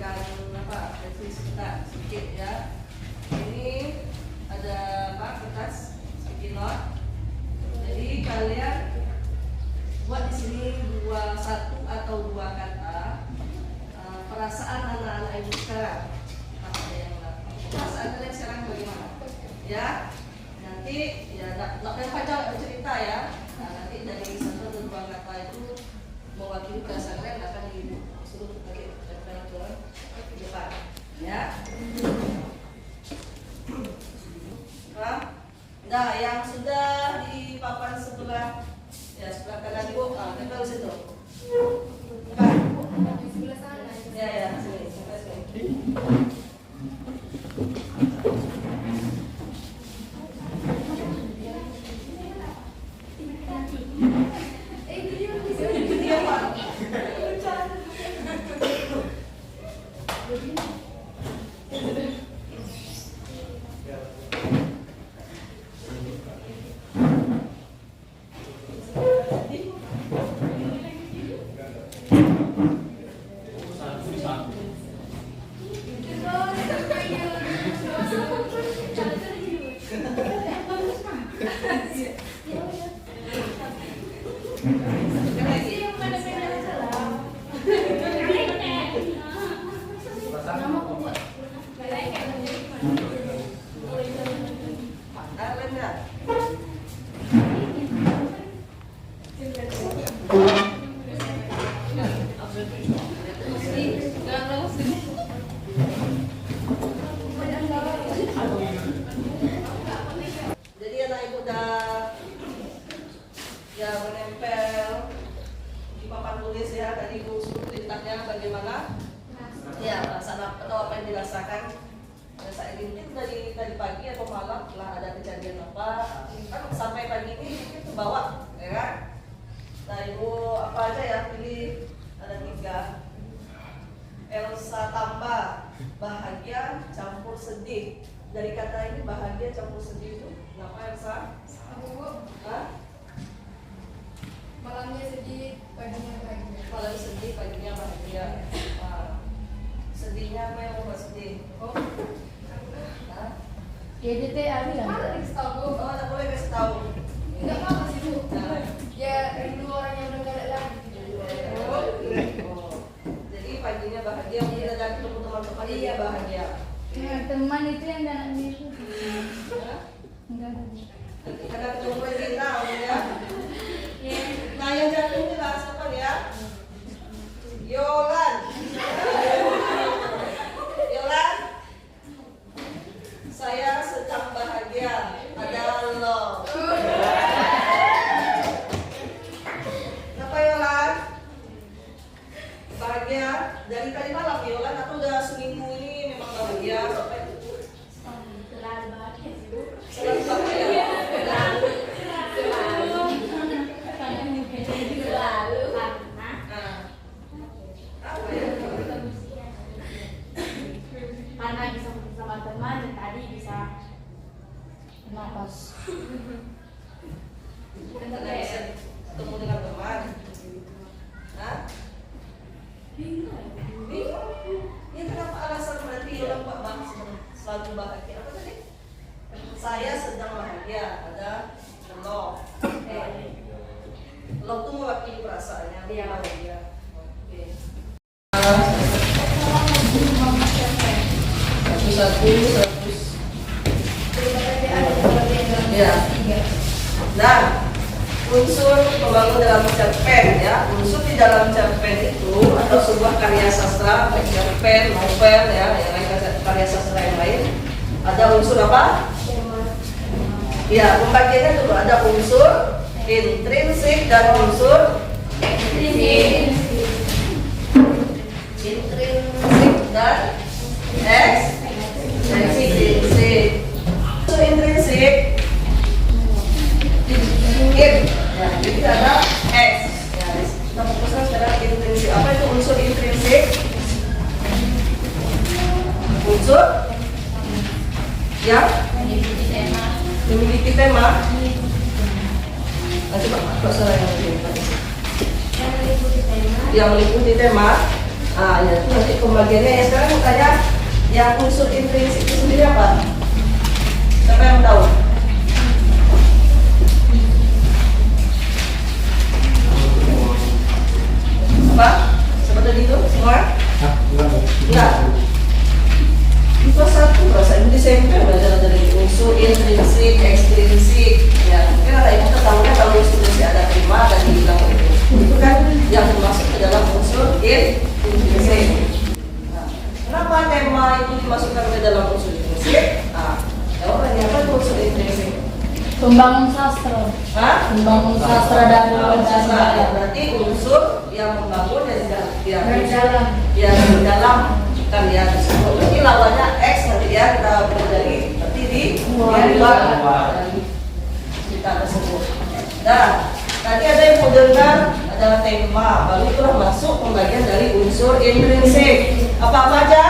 memberikan revisi kita sedikit ya. Ini ada kertas sticky note. Jadi kalian buat di sini satu atau dua kata perasaan anak-anak ibu sekarang. Perasaan kalian sekarang bagaimana? Ya, nanti ya nggak panjang cerita ya. Nah, nanti dari satu atau dua kata itu mewakili perasaan kalian akan disuruh pakai ke depan. Ya. Nah, yang sudah di papan sebelah kanan ibu, kita di situ. Bukan. Sebelah sana. Ya, sini. Jadi anak ibu ya menempel di papan tulis ya, tadi ibu suruh perintahnya bagaimana ya melaksanakan atau apa yang dirasakan saat ini dari pagi atau malam telah ada kejadian apa kan sampai pagi ini mungkin terbawa ya kan. Nah ibu apa aja ya, pilih ada 3. Elsa tambah bahagia campur sedih. Dari kata ini bahagia campur sedih itu kenapa Elsa? Hah? Malamnya sedih, paginya bahagia. Malam sedih, paginya bahagia. Sedihnya apa yang membuat sedih? Ya dia teh bilang. Mana dikasih tahu? Oh, tak boleh kasih tahu. Enggak apa-apa sih Bu. Nah. Ya rindu orang yang udah nggak ada lagi. Oh. Jadi paginya bahagia, mungkin ada ketemu teman-teman dia bahagia. Ya, teman itu yang gak ada itu. Hah? Enggak ada. Karena ketemu kita ya. Nah yang jatuh ini lah siapa ya? Yolan. Yolan. Saya sedang bahagia. Ada lo. Kenapa Yolan? Bahagia dari tadi malam Yolan atau udah seminggu ini memang bahagia sampai Selalu bahagia sih Bu. selalu bahagia. Selalu karena Apa ya? karena bisa bersama teman dan tadi bisa napas. Karena bisa ketemu dengan teman. Hah? Bingung. Ya kenapa alasan berarti Yolan Pak Bang selalu bahagia? Apa tadi? Saya sedang bahagia. Ada lo. Lo tuh mewakili perasaannya. Dia bahagia. Oke. Satu. Ya. Nah, unsur pembangun dalam cerpen ya. Unsur di dalam cerpen itu atau sebuah karya sastra, baik cerpen, novel ya, yang lain karya sastra yang lain. Ada unsur apa? Ya, pembagiannya dulu ada unsur intrinsik dan unsur intrinsik dan ekstrinsik. Unsur intrinsik ya, jadi ada X. Ya, kita fokuskan sekarang intrinsik. Apa itu unsur intrinsik? Unsur yang memiliki tema. Nanti Pak salah yang meliputi tema Ya itu nanti pembagiannya ya. Sekarang mau tanya yang unsur intrinsik itu sendiri apa? Siapa yang tahu? Apa? Seperti itu semua? Enggak. Di kelas 1 bahasa Inggris SMP belajar dari unsur intrinsik, ekstrinsik. Ya, mungkin ada ibu tahunya kalau unsur intrinsik ada 5 dan dibilang itu kan yang masuk ke dalam unsur intrinsik. Nah, kenapa tema itu dimasukkan ke dalam unsur intrinsik? Jawabannya apa itu unsur intrinsik? Pembangun sastra. Hah? Pembangun sastra dan budaya. Berarti unsur yang membangun dan Dari dalam. di dalam karya tersebut. Berarti lawannya X nanti ya kita pelajari berarti di luar dari kita tersebut. Nah, tadi ada yang mau dengar ada tema, baru itulah masuk pembagian dari unsur intrinsik. Apa aja?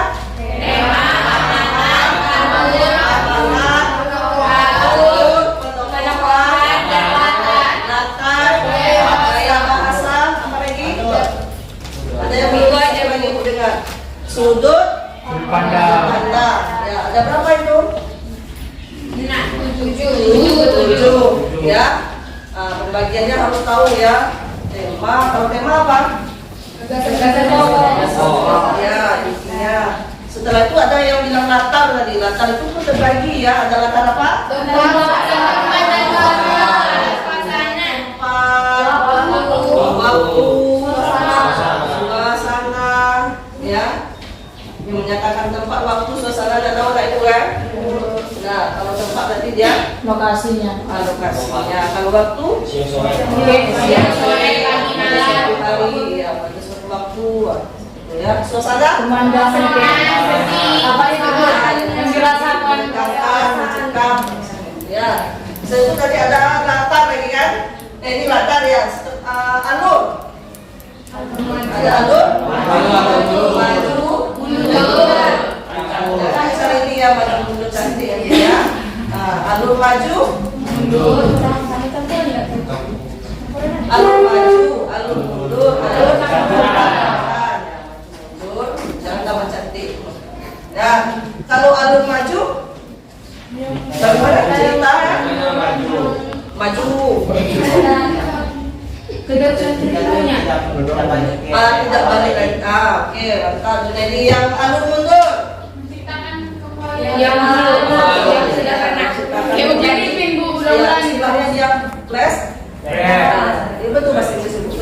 Sudut pandang. Ya, ada berapa itu? 7 ya. Pembagiannya harus tahu ya. Tema, kalau tema apa? Ya, intinya. Setelah itu ada yang bilang latar tadi. Latar itu pun terbagi ya. Ada latar apa? Suasana, ya. Yang menyatakan tempat, waktu, suasana dan orang itu kan. Nah, kalau tempat berarti dia Lokasinya. lokasinya. Kalau waktu Siang, sore, pagi, malam. hari ya pada suatu waktu. Ya, suasana Pemandangan apa itu yang dirasakan? mencekam. Ya. Itu tadi ada latar lagi kan? Ini latar ya. Alur. Ada alur. Maju. Mundur. Misalnya ini ya maju mundur cantik ya. Alur maju. Mundur. Alur maju. Alur mundur. Alur mundur. Jangan tambah cantik. Nah, kalau alur maju, bagaimana cerita ya? Maju. Tidak balik lagi. Oke, mantap. Jadi yang alur mundur. Yang sudah pernah. Yang jadi minggu Ya, istilahnya dia flash. Ini betul bahasa Inggris itu.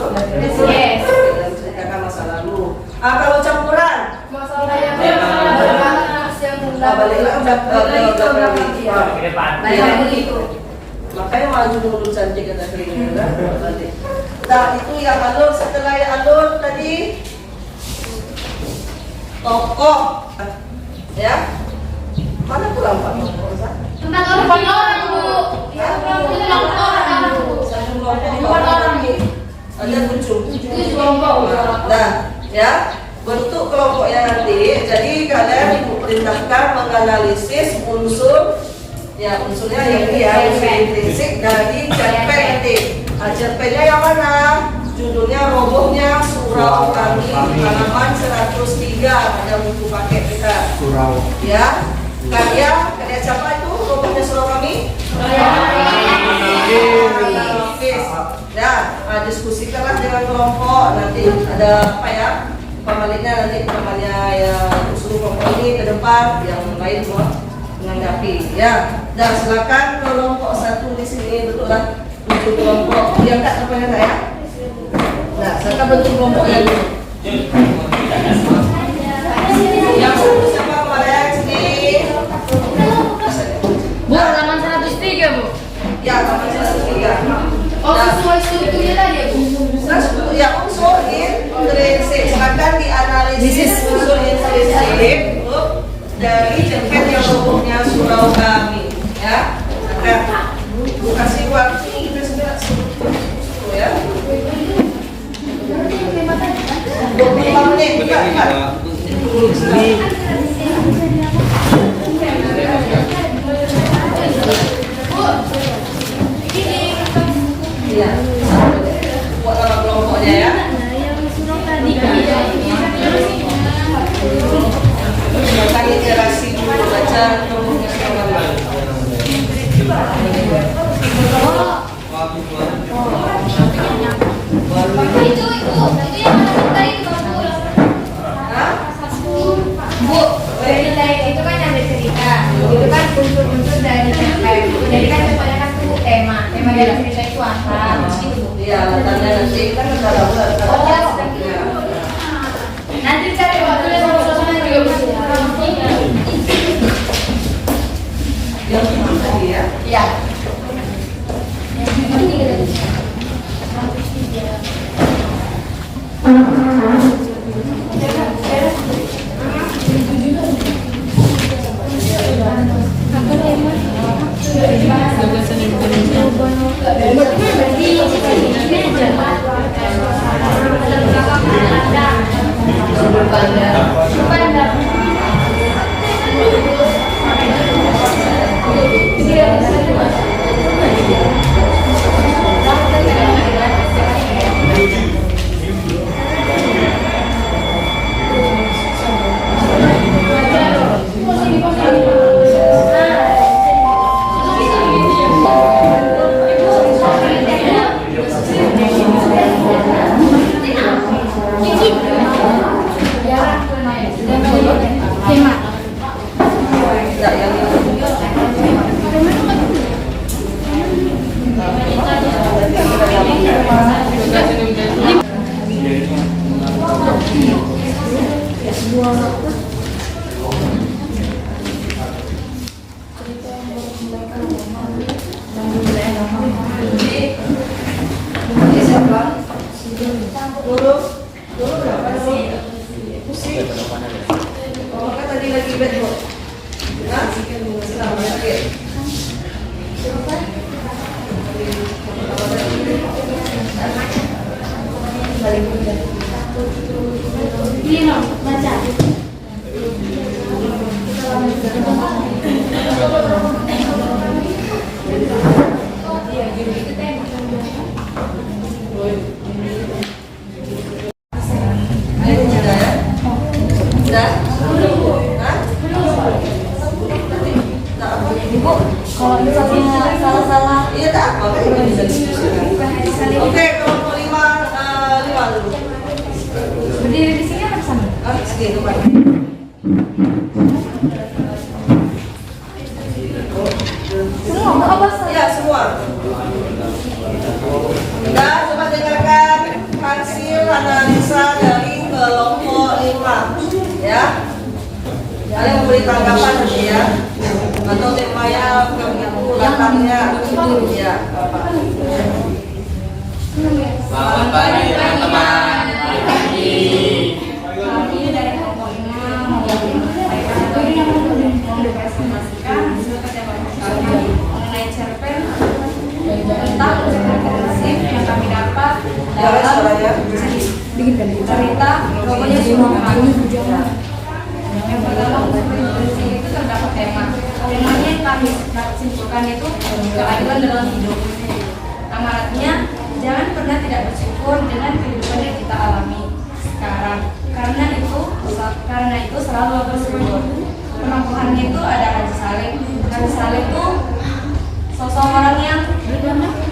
Yes. Menceritakan masa lalu. Kalau campuran. Masalah yang berbahas yang Balik lagi ke depan. Makanya maju mundur cantik kata ini kan. Nah, itu yang alur. Setelah yang alur tadi tokoh. Ya. Mana pulang Pak? Tentang orang, Bu. Ya, Tentang orang, Bu. satu kelompok orang ada 7 kelompok. Nah, ya bentuk kelompoknya nanti. Jadi kalian diperintahkan menganalisis unsur, ya unsurnya yang ini ya unsur intrinsik dari cerpen nanti. Cerpennya yang mana? Judulnya robohnya surau kami, halaman 103. Ada buku paket kita. Surau. Ya, karya siapa itu? Robohnya surau kami. Ya, diskusikanlah dengan kelompok. Nanti ada apa ya? Pemalinnya nanti temannya ya usul kelompok ini ke depan, yang lain semua menanggapi. Ya, dan silakan kelompok 1 di sini betullah 7 kelompok. Yang tak apa ya? Nah, silakan bentuk kelompoknya dulu. Yang satu siapa kemarin sini? Bu, halaman 103, Bu. Ya, halaman 103. Oh, sesuai strukturnya tadi ya, Bu? Ya, unsur intrinsik. Silakan dianalisis unsur intrinsik dari cerpen yang robohnya surau kami. Ya, nah, Bu kasih waktu kita sudah ya. 25 menit. Iya. Buat nama kelompoknya ya. Yang surau tadi. Nanti cari waktunya sama suasana juga bisa. Yang tadi ya. Iya. Enggak yang oh, kan tadi lagi bed bu. Hah? Selamat ya. Ini no, baca. Ayo sudah ya. Sudah? Hah? Tak apa? Ibu, Kalau misalnya salah-salah iya tak apa. Kita bisa diskusikan. Oke, kelompok lima dulu. berdiri di sini apa sana? Ah, sini depan. Semua apa Ya, semua. Sudah, coba dengarkan hasil analisa dari kelompok 5. Ya. Kalian memberi tanggapan nanti ya. Atau temanya, begitu, latarnya. Ya, apa. Selamat pagi teman-teman. Kami dari kelompok 5 mempresentasikan hasil kerja kami mengenai cerpen tentang prinsip yang kami dapat Jangan dalam suaranya. cerita pokoknya semua kami. Yang pertama untuk prinsip itu terdapat temanya yang kami simpulkan itu keadilan dalam hidup. Amanatnya, jangan pernah tidak bersyukur dengan kehidupan yang kita alami sekarang. Karena itu selalu bersyukur. Penampilannya itu ada Haji Saleh. Haji Saleh itu sosok orang yang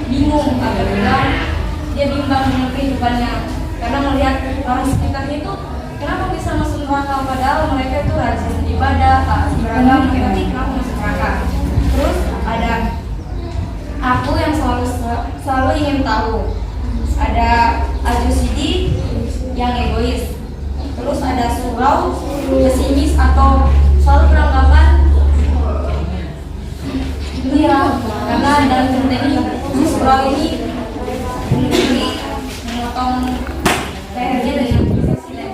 bingung apabila dia bimbang dengan kehidupannya karena melihat orang sekitarnya itu kenapa bisa masuk neraka padahal mereka itu rajin ibadah, taat beragama, tapi kenapa masuk neraka. Terus ada aku yang selalu ingin tahu. Ada Al-Jusidi yang egois. Terus ada surau, pesimis atau selalu beranggapan iya, karena dalam cerita ini surau ini memotong lehernya dengan presiden.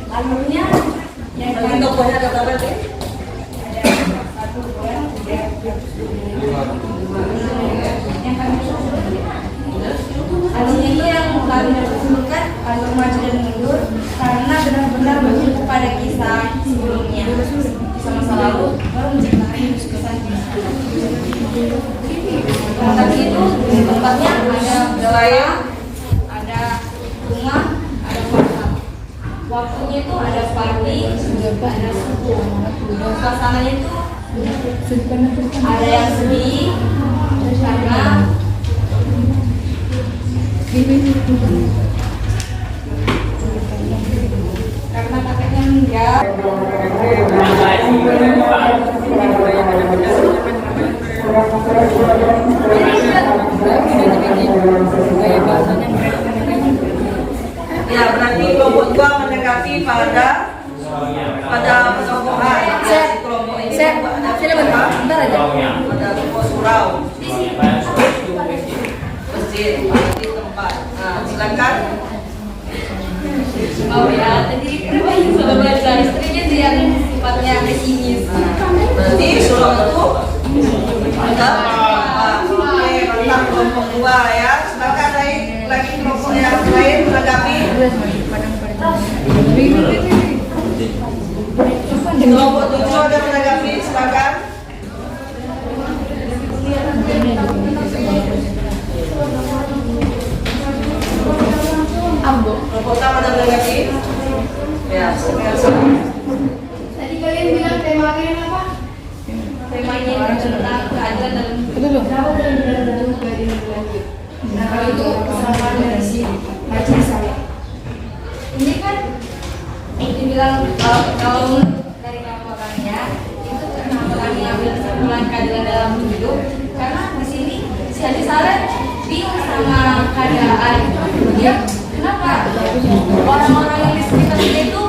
Alurnya yang Bagi tokohnya ada berapa nih? ada 1, 2, 3, yang kami alurnya ini yang kami sebutkan alur maju dan mundur karena benar-benar berhubung pada kisah sebelumnya, kisah masa lalu baru menciptakan kisah. Tadi itu tempatnya ada doa, ada rumah, ada kota. Waktunya itu ada pagi, ada subuh. Suasananya itu ada yang sedih karena kakeknya meninggal. Ya, berarti kelompok 2 mendekati pada penokohan. Saya- Kelompok ini saya ada bentar aja. pada kelompok surau. Masjid, di tempat. Nah, silakan. Oh ya, tadi kenapa yang sudah baca istrinya sih yang sifatnya pesimis. Berarti surau itu ada oke, mantap kelompok 2 ya. Silakan lagi kelompok yang lain menanggapi. Kelompok 7 ada menanggapi, silakan. Kelompok utama ada menanggapi. Ya, silakan. Tadi kalian bilang temanya apa? Temanya tentang keadilan dalam Kenapa kalian bilang tentang keadilan berlanjut? Nah, kalau itu kesamaan dari si Haji Saleh. ini kan dibilang kalau dari kelompoknya itu kenapa kami ambil kesimpulan keadilan dalam hidup karena di sini si Haji Saleh bingung sama keadaan dia kenapa orang-orang yang di sekitar dia itu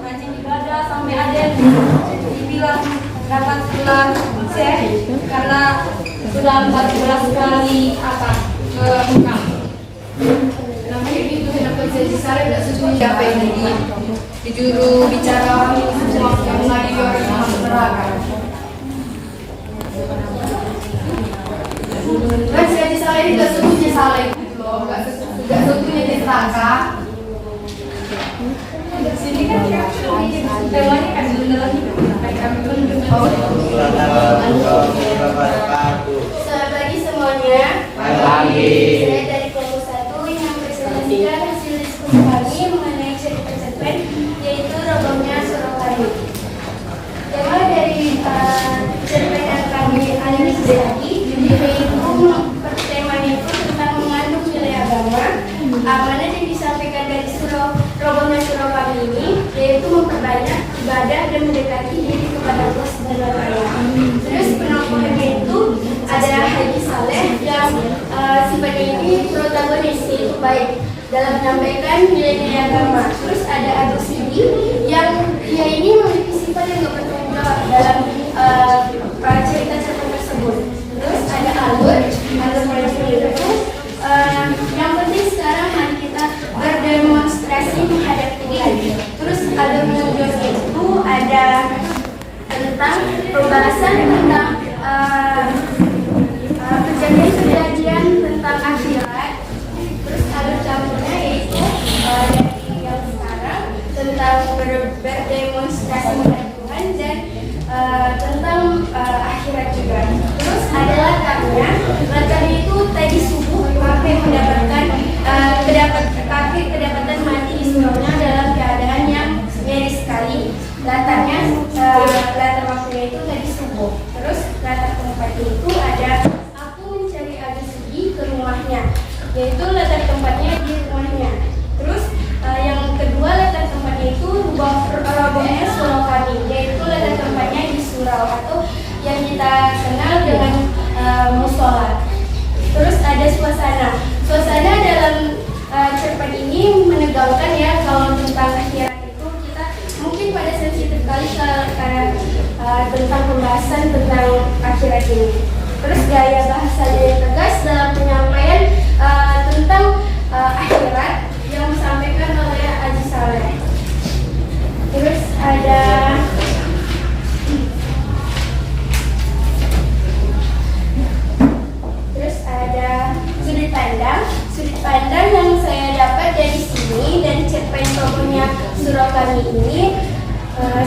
rajin ibadah sampai ada yang dibilang dapat gelar Syekh karena sudah 14 kali ke Mekah. Namanya gitu, kenapa Haji Saleh tidak setuju siapa yang di juru bicara yang mengadili orang yang masuk neraka. Kan si Haji Saleh tidak setuju Saleh gitu loh, nggak setuju di neraka. Sini kan temanya kan dalam hidup kayak kami pun Selamat pagi semuanya. Saya dari kelompok 1 yang mempresentasikan hasil diskusi kami mengenai cerita cerpen yaitu robohnya surau kayu. Tema dari cerpen yang kami analisis tadi yaitu temanya itu tentang mengandung nilai agama. Amanah yang disampaikan dari robohnya surau kami ini yaitu memperbanyak ibadah dan mendekati diri kepada Allah Subhanahu wa Ta'ala. Terus penokohannya itu ada Haji Saleh yang sifatnya ini protagonis yaitu baik dalam menyampaikan nilai-nilai agama. Terus ada Agus Sidi yang dia ini memiliki sifat yang gak bertanggung jawab dalam cerita cerpen tersebut. Terus ada Alur itu yang penting sekarang mari kita berdemonstrasi menghadap Tuhan. Terus ada menunjukkan itu ada tentang pembahasan tentang kejadian-kejadian tentang akhirat. Terus alur campurnya yaitu dari yang sekarang tentang berdemonstrasi menghadap Tuhan dan tentang akhirat juga. Terus ada latarnya. Latarnya itu tadi subuh kakek mendapatkan kedapatan mati di suraunya dalam keadaan yang nyaris sekali. Latarnya latar waktunya itu tadi subuh. Terus latar tempatnya itu ada aku mencari Agus Sudi ke rumahnya, yaitu latar tempatnya di rumahnya. Terus yang kedua latar tempatnya itu robohnya surau kami, yaitu latar tempatnya di surau atau yang kita kenal dengan musola. Terus ada suasana dalam cerpen ini menegangkan ya. Kalau tentang akhirat itu kita mungkin pada sensitif kali karena tentang pembahasan tentang akhirat ini. Terus gaya bahasanya yang tegas dalam penyampaian tentang akhirat yang disampaikan oleh Haji Saleh. Terus ada sudut pandang yang saya dapat dari sini dari cerpen robohnya surau kami ini.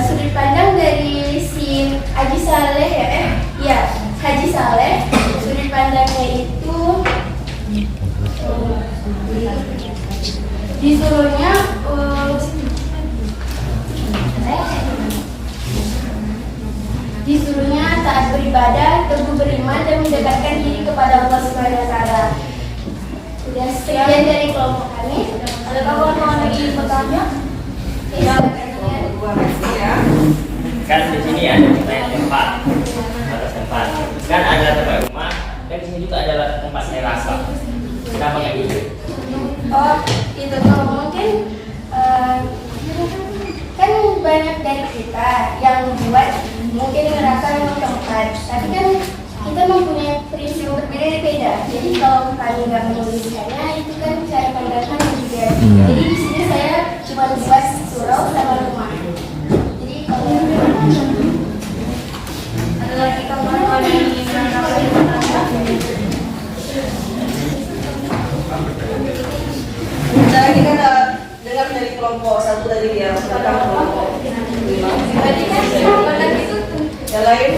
Sudut pandang dari si Haji Saleh Haji Saleh. Sudut pandangnya itu disuruhnya taat beribadah, teguh beriman dan mendekatkan diri kepada Allah Subhanahu wa Ta'ala. Sudah sekian dari kelompok kami. Ada kawan-kawan lagi bertanya? Ya. Kan di sini ada tempat atas tempat, kan ada tempat rumah, dan di sini juga ada tempat saya rasa. Kenapa kayak gitu? Oh, itu tuh mungkin kan banyak dari kita yang buat mungkin ngerasa memang keempat, tapi kan kita mempunyai prinsip yang berbeda-beda. Jadi kalau kami nggak menuliskannya, itu kan cara pandangnya juga. Jadi di sini saya cuma buat surau sama rumah. Jadi kalau Ada lagi kawan-kawan yang ingin menambahkan? Sekarang kita dengar dari kelompok satu tadi ya, sekarang kelompok 5. Tadi kan pandang itu Yang lain?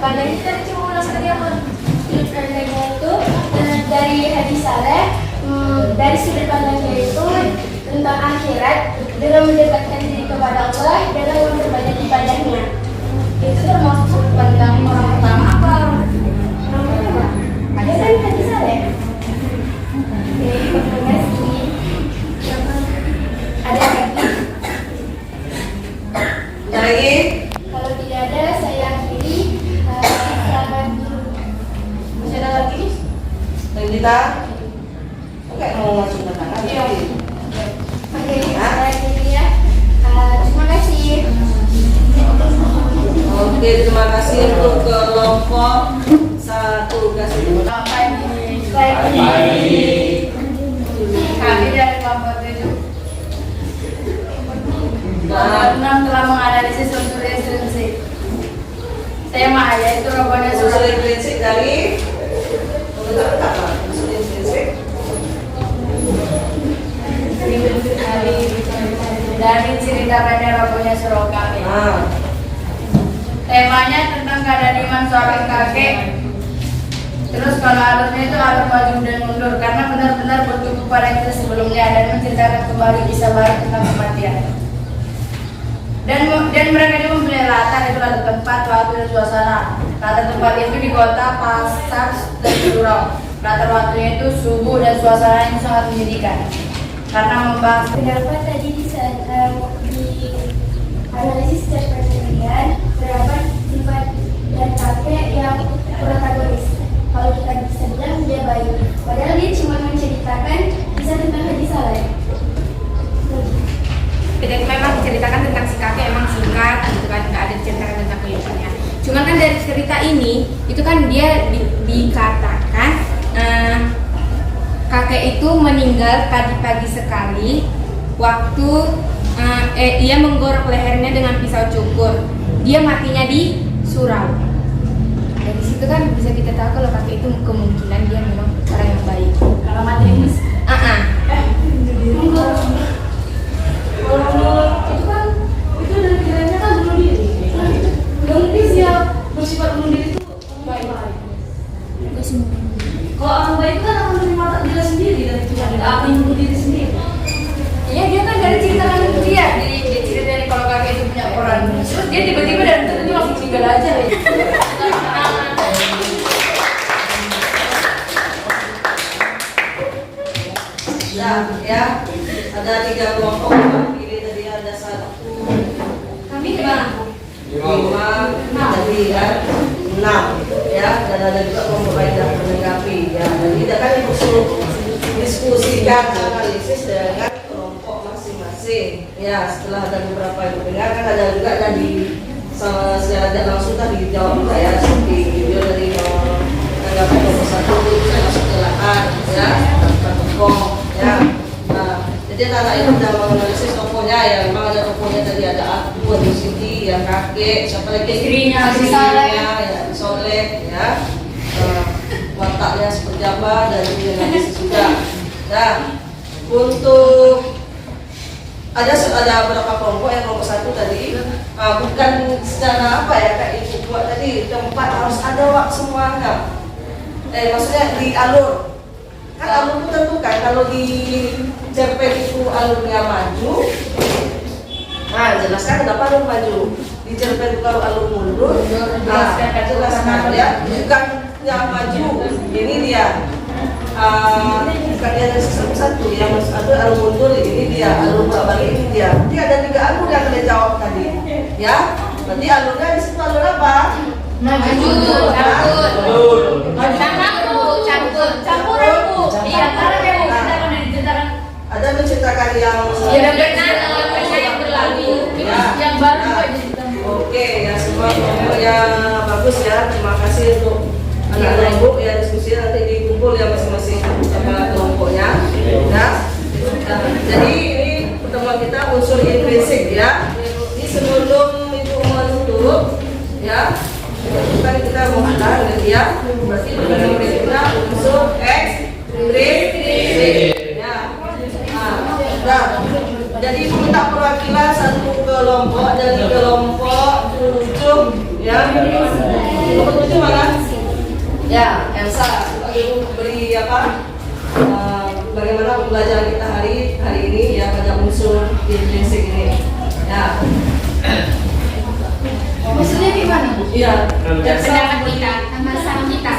pandang itu tadi cuma ulang tadi apa? Sudut pandangnya itu dari hadis saleh, dari sudut pandangnya itu tentang akhirat dengan mendekatkan diri kepada Allah dalam memperbanyak ibadahnya. Itu termasuk sudut pandang orang pertama apa orang kedua? Ada kan hadis saleh? Oke, terima kasih. Ada lagi? Ada lagi? Kalau tidak ada, saya akhiri. Selamat dulu. Masih ada lagi? Dan kita? Oke, mau langsung ke tangan. Iya. Oke, saya akhiri ya. Terima kasih. Oke, terima kasih untuk kelompok satu. Kasih. pagi. Kami dari kelompok 7 benar telah menganalisis unsur intrinsik tema yaitu robohnya Unsur surat intrinsik dari unsur intrinsik dari cerita pendek robohnya surau kami. Temanya tentang keadaan iman seorang kakek. Terus kalau alurnya itu alur maju dan mundur karena benar-benar bertumbuh pada kita sebelumnya dan menceritakan kembali kisah baru tentang kematian. Dan mereka itu mempunyai latar, itu latar tempat, waktu dan suasana. Latar tempat itu di kota, pasar, dan surau. Latar waktunya itu subuh dan suasana yang sangat menyedihkan. Karena membahas Pendapat tadi di analisis secara penelitian terdapat sifat dan kakek yang protagonis. Kalau kita bisa bilang dia baik, padahal dia cuma menceritakan kisah tentang hadis saleh. Jadi memang diceritakan tentang si kakek emang singkat gitu kan, nggak ada diceritakan tentang kehidupannya. Cuman kan dari cerita ini itu kan dia dikatakan kakek itu meninggal pagi-pagi sekali waktu ia menggorok lehernya dengan pisau cukur. Dia matinya di surau. Dari situ kan bisa kita tahu kalau kakek itu kemungkinan dia memang orang yang baik. kalau mati ini itu kan itu dari kiranya kan bunuh diri. Bunuh diri siap bersifat bunuh diri itu baik-baik. Kalau orang baik kan akan menerima takdirnya sendiri dari Tuhan, tidak akan bunuh diri sendiri. iya dia kan dari cerita dia diceritain kalau kakek itu punya koran. Terus dia tiba-tiba dan ternyata langsung tinggal aja. Ya, ada 3 kelompok. Ini tadi ada 1, Kami lima. 5, tadi ya 6 ya, dan ada juga kelompok lain yang menanggapi ya. Dan kita kan diskusikan analisis dengan kelompok masing-masing ya. Setelah ada beberapa yang mendengar kan ada juga tadi sama secara tidak langsung tadi dijawab juga ya, seperti video dari menanggapi kelompok 1 itu saya masuk ke lahan ya, tanpa tokoh ya. Nah, jadi anak itu sudah menganalisis tokohnya ya, memang ada tokohnya tadi, ada aku, ada Siti, yang kakek, siapa lagi Istrinya, istrinya ya, Soleh ya. Wataknya seperti apa dan analisis juga. Nah, untuk ada beberapa kelompok yang kelompok 1 tadi bukan secara apa ya kayak ibu buat tadi tempat harus ada semuanya. Maksudnya di alur. Kan alur itu tentu kan kalau di cerpen itu alurnya maju. Nah, jelaskan kenapa alur maju. Di cerpen itu kalau alur mundur, jelaskan ya, bukan yang maju. Ini dia. Bukan dia dari satu ya, mas ada alur mundur, ini dia alur balik, ini dia. Jadi ada 3 alur yang kalian jawab tadi, ya. Berarti alurnya di situ alur apa? Campur. Iya, karena memang kita yang yang berlalu Ya. yang baru juga jadi tambah. Oke, ya semua kelompoknya bagus ya. Terima kasih untuk anak-anak ibu ya, diskusi nanti dikumpul ya masing-masing sama kelompoknya. Ya. Jadi ini pertemuan kita unsur intrinsik ya. Ini sebelum ibu menutup ya, kan kita mau dengan dia. Berarti pertemuan kita unsur ekstrinsik. Ya. Nah, jadi minta perwakilan satu kelompok dari kelompok 7 ya. Kelompok 7 mana? Ya, Elsa. Ibu beri apa? Bagaimana pembelajaran kita hari ini ya pada unsur intrinsik ini. Ya. Maksudnya gimana? Iya. Pendapat kita sama kita.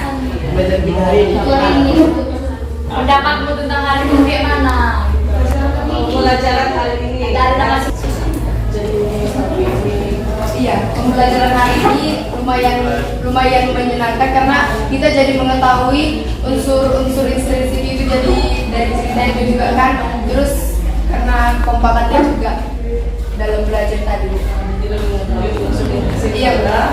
Pendapatmu tentang hari ini kayak mana? Pembelajaran hari ini. Iya, pembelajaran hari ini lumayan menyenangkan karena kita jadi mengetahui unsur-unsur intrinsik itu jadi dari cerita itu juga kan. Terus karena kompakannya juga dalam belajar tadi. Iya benar.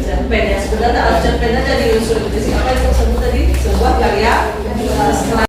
Cerpen ya sebenarnya cerpen aja di unsur intrinsik apa yang tersebut tadi sebuah karya setelah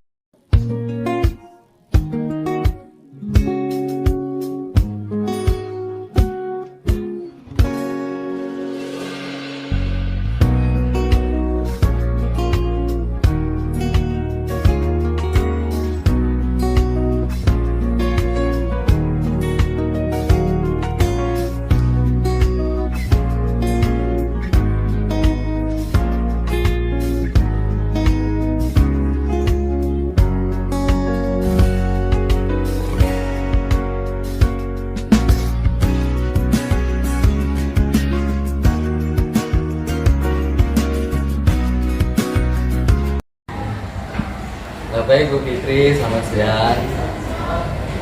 Baik Bu Fitri, selamat siang.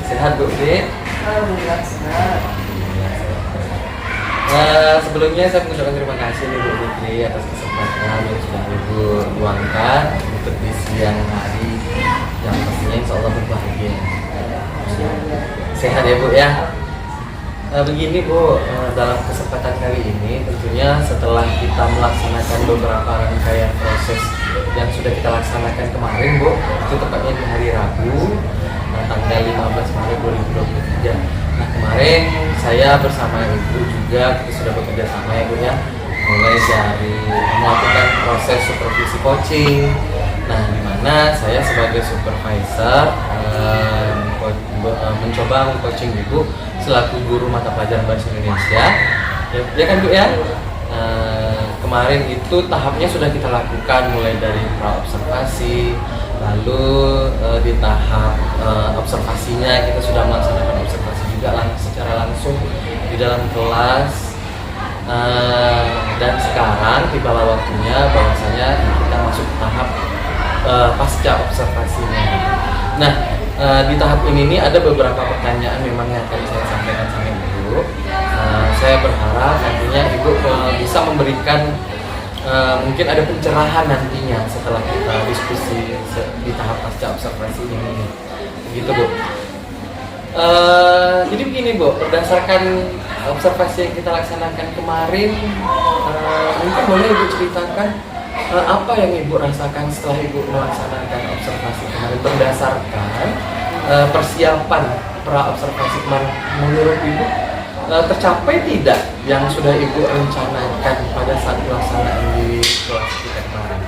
Sehat Bu Fitri? alhamdulillah senang. Sebelumnya saya mengucapkan terima kasih nih Bu Fitri atas kesempatan yang sudah Ibu luangkan untuk di siang hari yang pastinya insya Allah berbahagia. Sehat ya Bu ya. Begini Bu, dalam kesempatan kali ini tentunya setelah kita melaksanakan beberapa rangkaian proses yang sudah kita laksanakan kemarin Bu, itu tepatnya di hari Rabu tanggal 15 Maret 2023. Nah kemarin saya bersama Ibu juga kita sudah bekerja sama ya Bu ya, mulai dari melakukan proses supervisi coaching. Nah di mana saya sebagai supervisor mencoba meng-coaching Ibu selaku guru mata pelajaran bahasa Indonesia. Ya kan Bu ya? Kemarin itu tahapnya sudah kita lakukan mulai dari pra-observasi, lalu di tahap observasinya kita sudah melaksanakan observasi juga secara langsung di dalam kelas. Dan sekarang tibalah waktunya bahwasanya kita masuk ke tahap pasca observasinya. Nah, di tahap ini nih ada beberapa pertanyaan memang yang akan saya sampaikan sama Ibu. Saya berharap nantinya Ibu bisa memberikan mungkin ada pencerahan nantinya setelah kita diskusi di tahap pasca observasi ini. Begitu Bu. Jadi begini Bu, berdasarkan observasi yang kita laksanakan kemarin, mungkin boleh Ibu ceritakan apa yang Ibu rasakan setelah Ibu melaksanakan observasi kemarin berdasarkan persiapan pra-observasi kemarin. Menurut Ibu tercapai tidak yang sudah Ibu rencanakan pada saat pelaksanaan di kelas kita kemarin?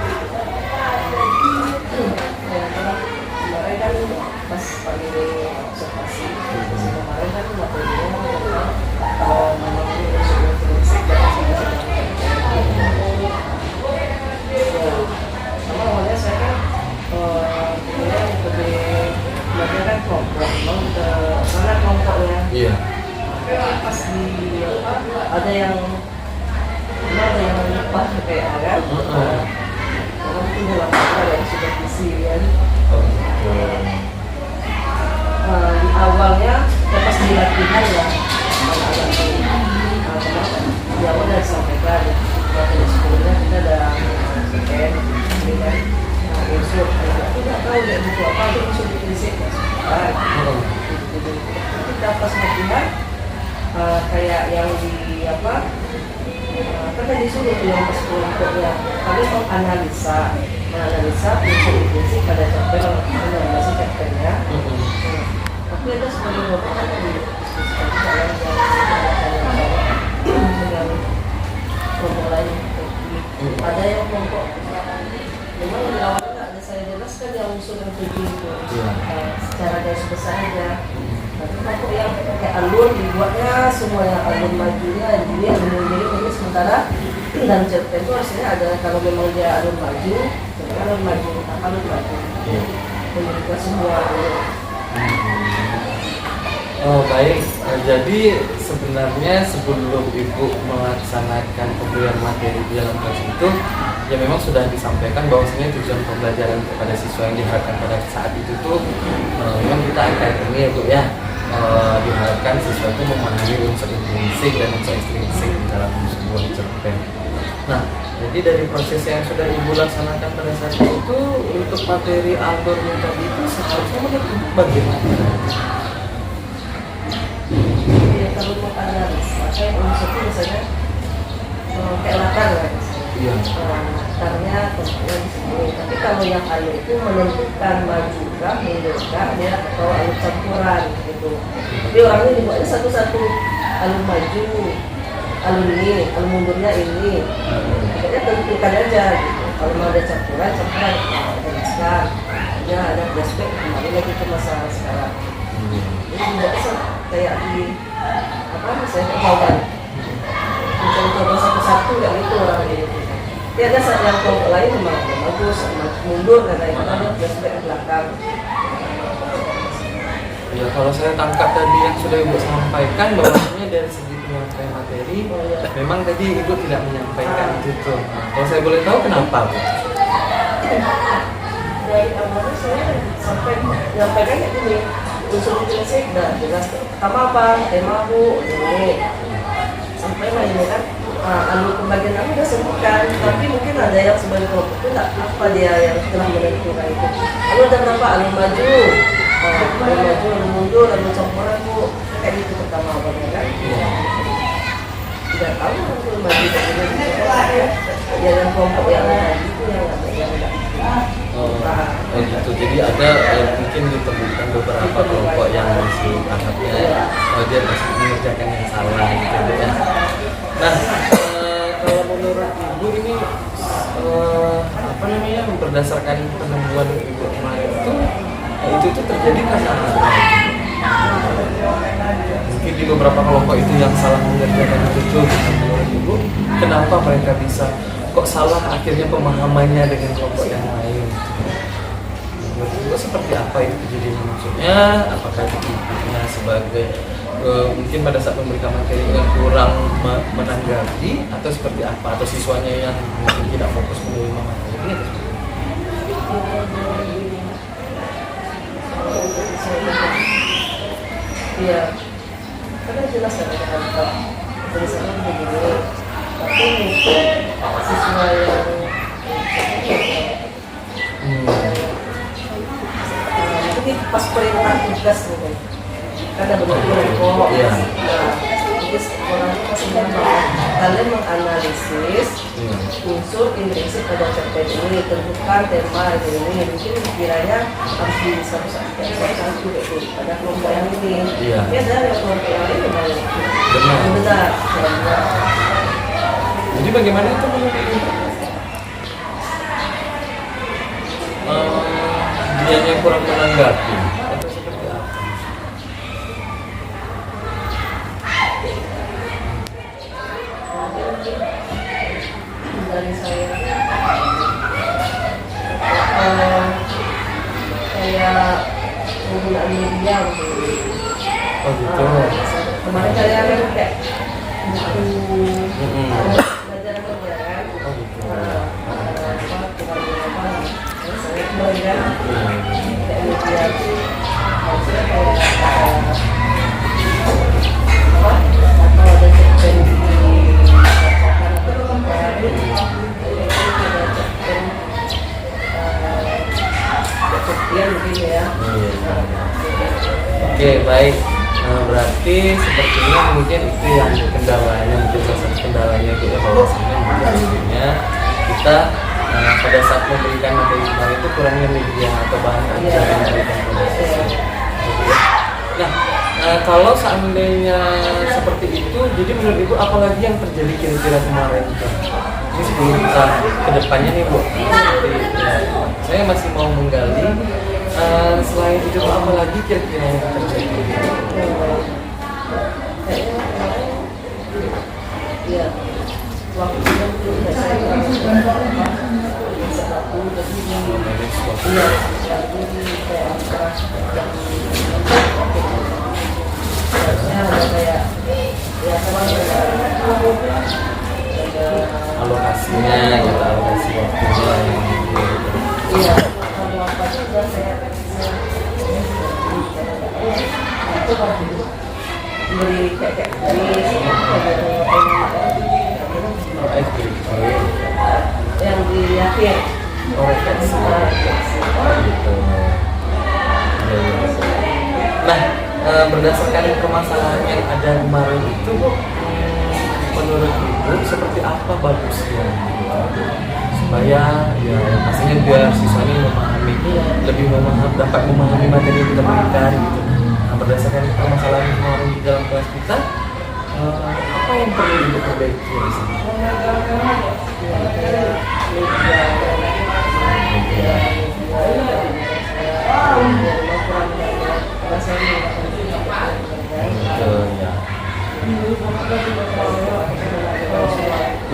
Kemarin kan pas pagi observasi kemarin kan materinya tentang memang unsur intrinsik dan sama awalnya saya kan lebih belajar kan kelompok, memang karena kelompoknya. Iya. Pas di ada yang lupa kayak kan. Karena mungkin dalam yang sudah disirian. Di awalnya ya pas di latihan ya anak-anak di awal udah disampaikan waktu di sekolahnya kita ada scan kan unsur aku nggak tahu deh buku apa itu unsur intrinsik unsur kelompok-kelompoknya. Kami menganalisa unsur pada cerpen menganalisa cerpennya. Tapi ada sebagai kelompok yang didiskusikan dengan kelompok lain. Ada yang kelompok memang di awalnya nggak ada saya jelaskan yang unsur yang tujuh itu secara garis besar aja. Tapi kelompok yang pakai alur dibuatnya semuanya alur majunya jadi alur mundur ini sementara dalam cerpen itu hasilnya ada kalau memang dia alur maju, alur maju, menunjukkan semua alur. Oh baik, jadi sebenarnya sebelum Ibu melaksanakan pemberian materi di dalam kelas itu ya memang sudah disampaikan bahwasanya tujuan pembelajaran kepada siswa yang diharapkan pada saat itu tuh memang kita akan ini ya Bu ya, diharapkan siswa itu memahami unsur intrinsik dan unsur ekstrinsik di dalam sebuah cerpen. Nah, jadi dari proses yang sudah Ibu laksanakan pada saat itu untuk materi alurnya tadi itu seharusnya menurut Ibu bagaimana? Ya kalau mau analisa kayak unsur itu misalnya kayak latar lah. Iya. Latarnya kemudian di sini. Tapi kalau yang alur itu menentukan maju kah, mundur kah, dia atau alur campuran gitu. Tapi orangnya dibuatnya satu-satu alur maju, alur ini, alur mundurnya ini. Pokoknya tentukan aja gitu. Kalau mau ada campuran jelaskan. Ya ada flashback kembali lagi ke masa sekarang. Jadi dibuatnya kayak di apa misalnya mau mencoba satu-satu yang itu orang ini. Tapi ada saat yang kelompok lain memang bagus, mundur katanya ada flashback ke belakang. Ya kalau saya tangkap tadi yang sudah Ibu sampaikan bahwasanya dari segi penyampaian materi memang tadi Ibu tidak menyampaikan itu tuh. Nah, kalau saya boleh tahu kenapa Bu? Dari awalnya saya sampai menyampaikan kayak gini unsur intrinsik dan jelas pertama apa tema Bu ini sampai lah ini kan alur pembagian aku udah sebutkan tapi mungkin ada yang sebagai kelompok itu nggak apa dia yang telah menentukan itu alur ada berapa alur maju alur mundur alur campuran Bu kayak gitu pertama awalnya kan tidak tahu alur maju dan mundur dia yang kelompok yang maju itu yang enggak Oh gitu. Jadi ada mungkin ditemukan beberapa kelompok yang masih tahapnya dia masih mengerjakan yang salah gitu ya. Nah, kalau menurut Ibu ini apa namanya berdasarkan penemuan Ibu kemarin itu tuh terjadi karena mungkin di beberapa kelompok itu yang salah mengerjakan itu menurut Ibu kenapa mereka bisa kok salah akhirnya pemahamannya dengan kelompok yang lain? Menurut Ibu seperti apa itu kejadiannya maksudnya? Apakah itu ibunya sebagai mungkin pada saat memberikan materi yang kurang menanggapi atau seperti apa? Atau siswanya yang mungkin tidak fokus menerima materi atau iya, karena jelas ada kata tulisannya begini, tapi mungkin siswa yang ini pas perintah tugas mungkin, karena bentuk kelompok. Nah, jadi orang itu masih kalian menganalisis unsur intrinsik pada cerpen ini, tentukan tema ini, mungkin kiranya harus di satu-satu itu pada kelompok yang ini. Tapi ada yang kelompok yang lain memang benar. Jadi bagaimana itu menurut Ibu? Dia yang kurang menanggapi atau seperti apa? Dari saya kayak penggunaan media Oh gitu. kemarin saya kayak buku belajar media kan saya kemarin kan kayak media maksudnya kayak atau ada cerpen Oke, baik. Berarti sepertinya mungkin itu yang kendalanya, mungkin salah satu kendalanya itu evaluasinya mungkin tentunya kita pada saat memberikan materi kemarin itu kurangnya media atau bahan ajar yang diberikan pada siswa. Nah, kalau seandainya seperti itu, jadi menurut Ibu apalagi yang terjadi kira-kira kemarin? Ini sebelum kita ke depannya nih Bu, seperti, saya masih mau menggali selain itu apa lagi kira-kira yang terjadi? Ya, waktu itu saya alokasinya gitu, alokasi waktunya iya, kalau apa juga saya beri kayak yang di akhir refleksi gitu. Nah, berdasarkan permasalahan yang ada kemarin itu Bu, menurut Ibu seperti apa bagusnya supaya ya pastinya biar siswa ini memahami, lebih dapat memahami materi yang kita berikan gitu. Nah, berdasarkan permasalahan kemarin di dalam kelas kita, apa yang perlu diperbaiki di sini?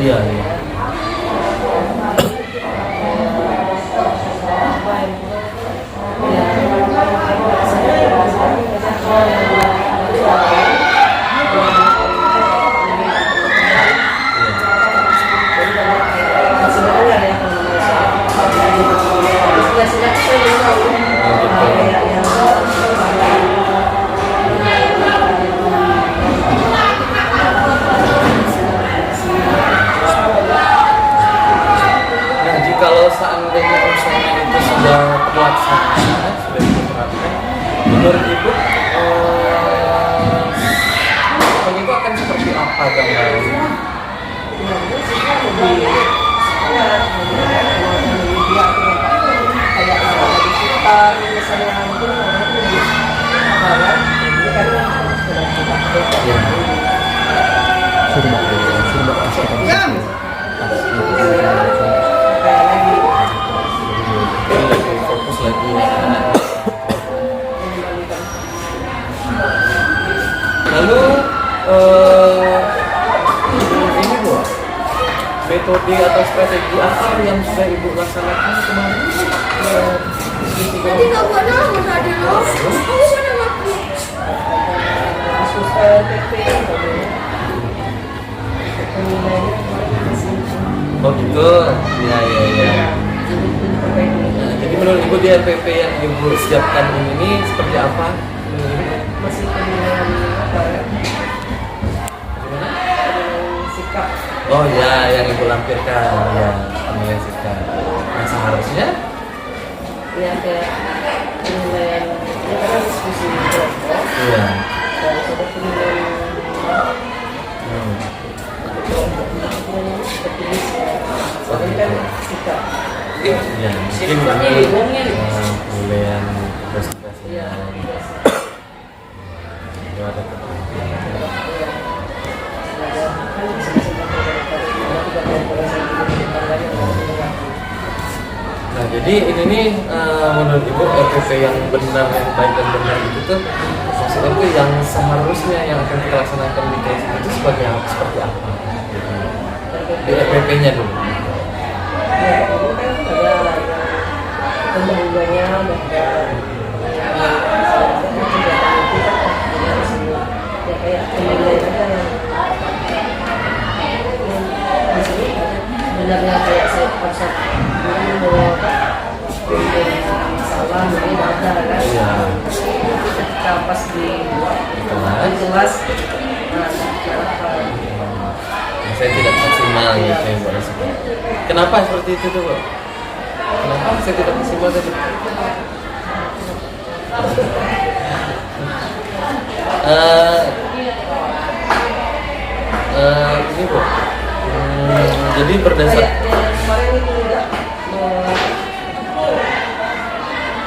Iya, iya. Kalau seandainya misalnya itu sudah terlaksana, sudah diterapkan, menurut Ibu, itu akan seperti apa gambarnya? Fokus lagi ya. Lalu ini Bu, metode atau strategi apa yang sudah Ibu laksanakan kemarin? Nanti nggak buat nama tadi loh. Kamu mana ngaku? Oh gitu, ya ya ya. Nah, jadi menurut Ibu di RPP yang Ibu siapkan ini seperti apa? Masih penilaian apa ya? Sikap. Oh ya, yang Ibu lampirkan ya, penilaian sikap. Nah seharusnya Ya kayak penilaian ini kan diskusi kelompok. iya. Dan sudah penilaian tertulis soalnya kan sikap. Ya, mungkin ini penilaian presentasinya. Itu ada Nah, jadi ini nih menurut Ibu RPP yang benar, yang baik dan benar itu tuh maksudnya itu yang seharusnya yang akan kita laksanakan di kelas itu seperti apa? Di RPP-nya dulu. Ya, itu kan ada pembangunannya dan ya kayak penilaian aja yang di sini sebenarnya kayak saya konsep mau salah mungkin ada kan Iya. ketika pas di kelas Saya tidak maksimal gitu yang Mbak Rizky. Kenapa seperti itu tuh Bu? Kenapa saya tidak maksimal tadi? Ini Bu, jadi berdasar kayak kemarin itu enggak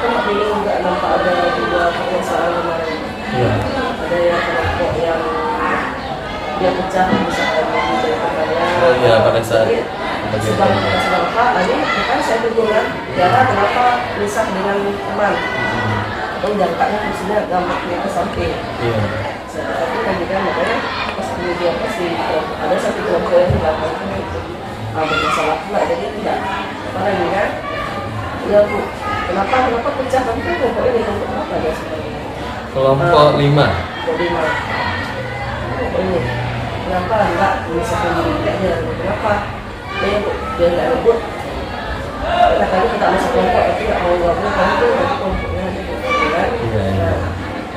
kan dulu enggak nampak ada dua permasalahan kemarin. Iya. Ada yang kelompok yang dia pecah misalkan di pertanyaan. Oh iya, pada saat sebab apa ini kan saya bingung kan Tiara kenapa misah dengan teman atau jangkanya fungsinya gampang ke samping. Iya. Tapi kan juga makanya pas dia pasti ada satu kelompok yang di belakang itu bermasalah pula, jadi tidak apa ini kan ya Bu, kenapa pecah kan kelompok ini kelompok apa dia sebenarnya Kelompok 5. kelompok 5 kelompok ini kenapa enggak misalkan dirinya kenapa dia nggak rebut katanya kita masuk kelompok tapi nggak mau gabung kan itu nanti kelompoknya ada gitu kan. Iya.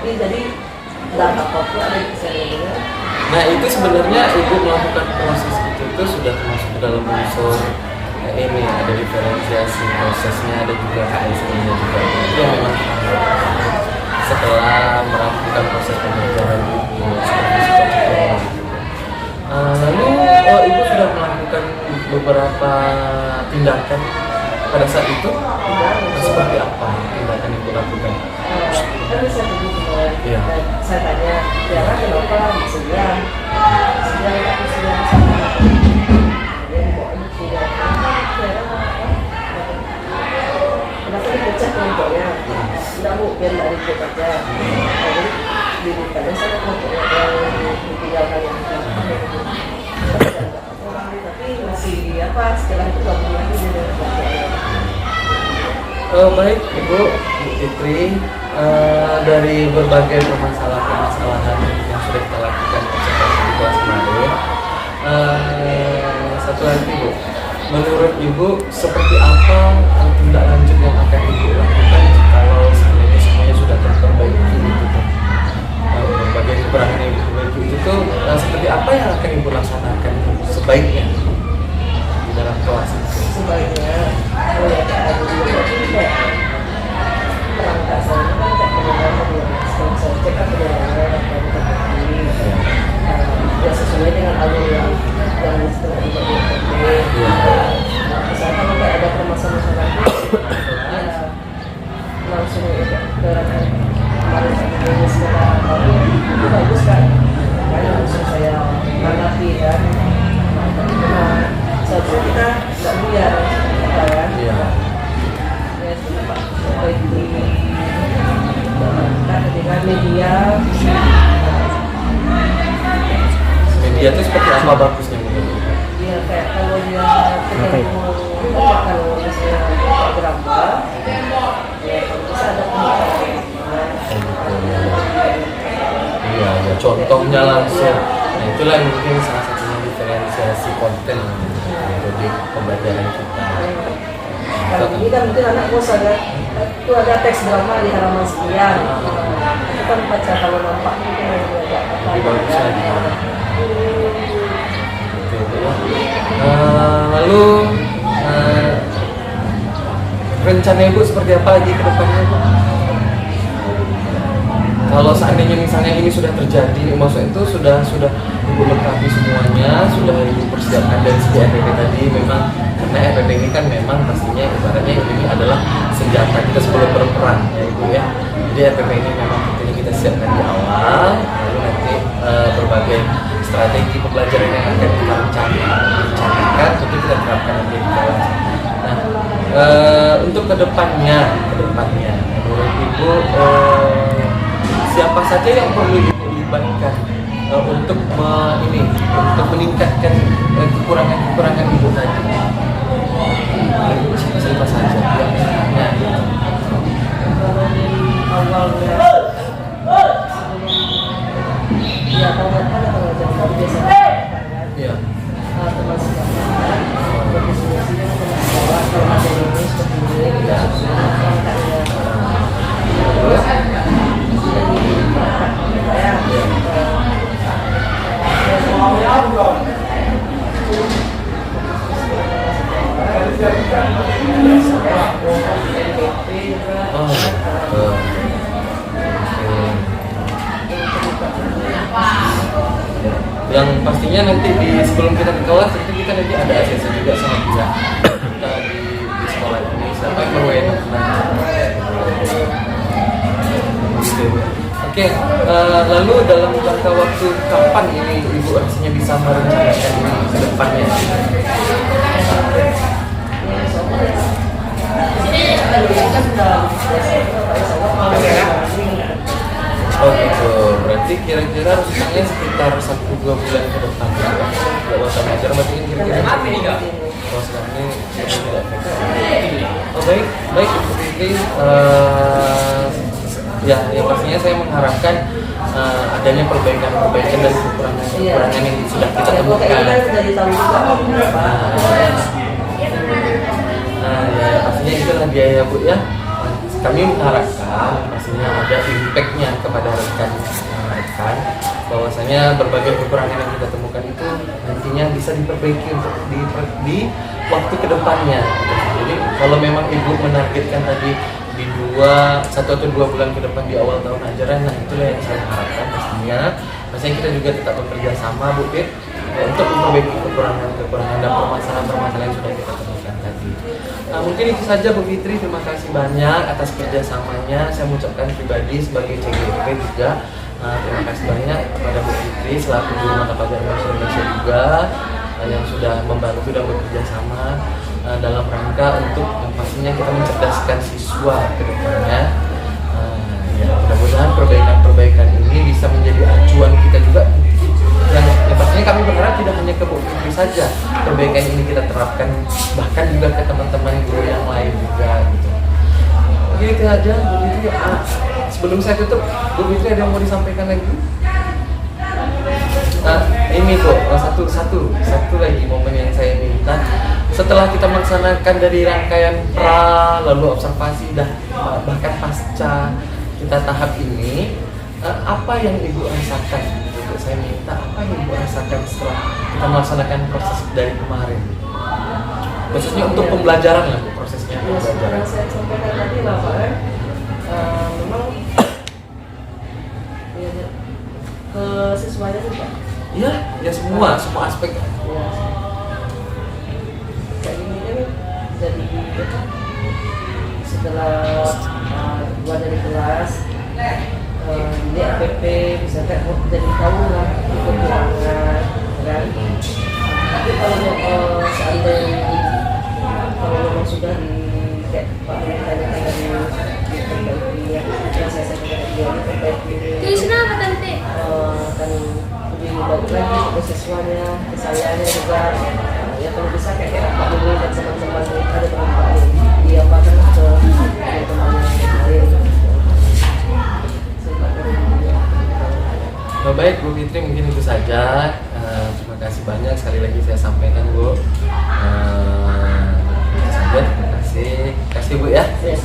Ini jadi nggak apa-apa ada di sana. Nah itu sebenarnya Ibu melakukan proses itu sudah termasuk ke dalam unsur ini ada diferensiasi prosesnya, ada juga KSI-nya juga. Itu yang memang setelah melakukan proses pembelajaran Ibu seperti psikologi. Lalu Ibu sudah melakukan beberapa tindakan pada saat itu. Seperti apa tindakan Ibu lakukan? Kan saya tunggu kemarin. Iya. Saya tanya, Tiara kenapa sedang aku sedang dia bawa ini tidak. Kenapa dipecah kelompoknya? Tidak Bu, biar nggak ribut aja. Jadi dirikannya saya kelompoknya yang ditinggalkan yang tapi masih apa setelah itu gabung lagi jadi kelompoknya. Baik Ibu Fitri, dari berbagai permasalahan yang sudah kita lakukan di kelas kemarin, satu lagi Bu, menurut Ibu seperti apa tindak lanjut yang akan Ibu lakukan kalau sebenarnya semuanya sudah terperbaiki gitu? Berbagai kekurangan yang Ibu perbaiki itu seperti apa yang akan Ibu laksanakan sebaiknya di dalam kelas itu? Sebaiknya kalau ya ada dulu kayak perangkat saya kan kayak kebenaran saya cek kan kebenaran dan terbukti ya sesuai dengan alur yang setelah dibagi misalkan kalau ada permasalahan ya langsung ke kemarin saya sekarang itu bagus kan karena langsung saya tanggapi kan satu kita nggak buyar kan Iya. ya kenapa baik di ketika media itu seperti apa bagusnya menurut Ibu? dia kayak kalau dia ketemu kalau misalnya gambar ya kalau bisa ada Iya, ya contohnya langsung. Nah itulah yang mungkin salah satunya diferensiasi konten metode pembelajaran kita. kalau ini kan mungkin anak bosan kan itu ada teks drama di halaman sekian itu kan baca kalau nampak mungkin agak Lebih bagus lagi. Lalu rencana Ibu seperti apa lagi ke depannya Bu? Kalau seandainya misalnya ini sudah terjadi, maksud itu sudah Ibu lengkapi semuanya, sudah Ibu persiapkan dari segi RPP tadi, memang karena RPP ini kan memang pastinya ibaratnya ini adalah senjata kita sebelum berperang ya Ibu ya. Jadi RPP ini memang tentunya kita siapkan di awal, lalu nanti berbagai strategi pembelajaran yang akan kita rencanakan tentu kita terapkan nanti di kelas. Nah, untuk kedepannya menurut Ibu siapa saja yang perlu Ibu libatkan untuk meningkatkan kekurangan Ibu tadi? Siapa saja yang kalau dari awalnya ya kalau kan kalau jam biasanya Iya. teman sekolah berdiskusinya teman sekolah kalau ada ini seperti ini kita angkatnya terus yang pastinya nanti sebelum kita ke kelas itu kita nanti ada ACC juga sama dia kita di sekolah ini siapa yang berwenang gitu. Oke, lalu dalam jangka waktu kapan ini Ibu harusnya bisa merencanakan ini ke depannya? Oh gitu, berarti kira-kira rencananya sekitar 1-2 bulan ke depan ya? Gak usah ngajar, berarti kan kira-kira oh sekarang ini tidak oh baik, baik Ibu Fitri ya, yang pastinya saya mengharapkan adanya perbaikan dan kekurangan yang sudah kita temukan. Dari tahun juga berapa? Ya pastinya itulah dia ya Bu ya. Kami mengharapkan pastinya ada impact-nya kepada rekan bahwasanya berbagai kekurangan yang kita temukan itu nantinya bisa diperbaiki untuk di waktu kedepannya. Jadi kalau memang Ibu menargetkan tadi di 1 atau 2 bulan ke depan di awal tahun ajaran, nah itulah yang saya harapkan pastinya kita juga tetap bekerja sama Bu Fit untuk memperbaiki kekurangan dan permasalahan yang sudah kita temukan tadi. Nah, mungkin itu saja Bu Fitri, terima kasih banyak atas kerjasamanya. Saya mengucapkan pribadi sebagai CGP juga terima kasih banyak kepada Bu Fitri selaku Guru Mata Pelajaran Bahasa Indonesia juga yang sudah membantu dan bekerja sama dalam rangka untuk pastinya kita mencerdaskan siswa ke depannya. Ya, mudah-mudahan perbaikan ini bisa menjadi acuan kita juga yang pastinya kami berharap tidak hanya ke Bu Fitri saja perbaikan ini kita terapkan, bahkan juga ke teman-teman guru yang lain juga gitu. Oke, itu aja Bu Fitri. Sebelum saya tutup, Bu Fitri ada yang mau disampaikan lagi? Ini tuh satu lagi momen yang saya minta setelah kita melaksanakan dari rangkaian pra lalu observasi bahkan pasca kita tahap ini, apa yang Ibu rasakan? Saya minta apa yang Ibu rasakan setelah kita melaksanakan proses dari kemarin, khususnya untuk pembelajaran lah Bu, prosesnya pembelajaran. Saya sampaikan tadi lah Pak memang ke siswanya juga. Iya, ya semua aspek. Ya. Kayak gini kan jadi setelah keluar dari kelas ini APP bisa kayak jadi tahu lah kekurangan kan. Tapi kalau seandainya kalau memang sudah di kayak Pak ditanya dari diperbaiki ya, yang saya sampaikan dia diperbaiki kan lebih baik lagi untuk siswanya, kesalahannya juga ya kalau bisa kayak Pak Dulu dan teman-teman ada berapa dia bahkan ke teman-teman yang lain. Baik Bu Fitri, mungkin itu saja. Terima kasih banyak sekali lagi saya sampaikan Bu. Itu saja, terima kasih Bu ya. Yes.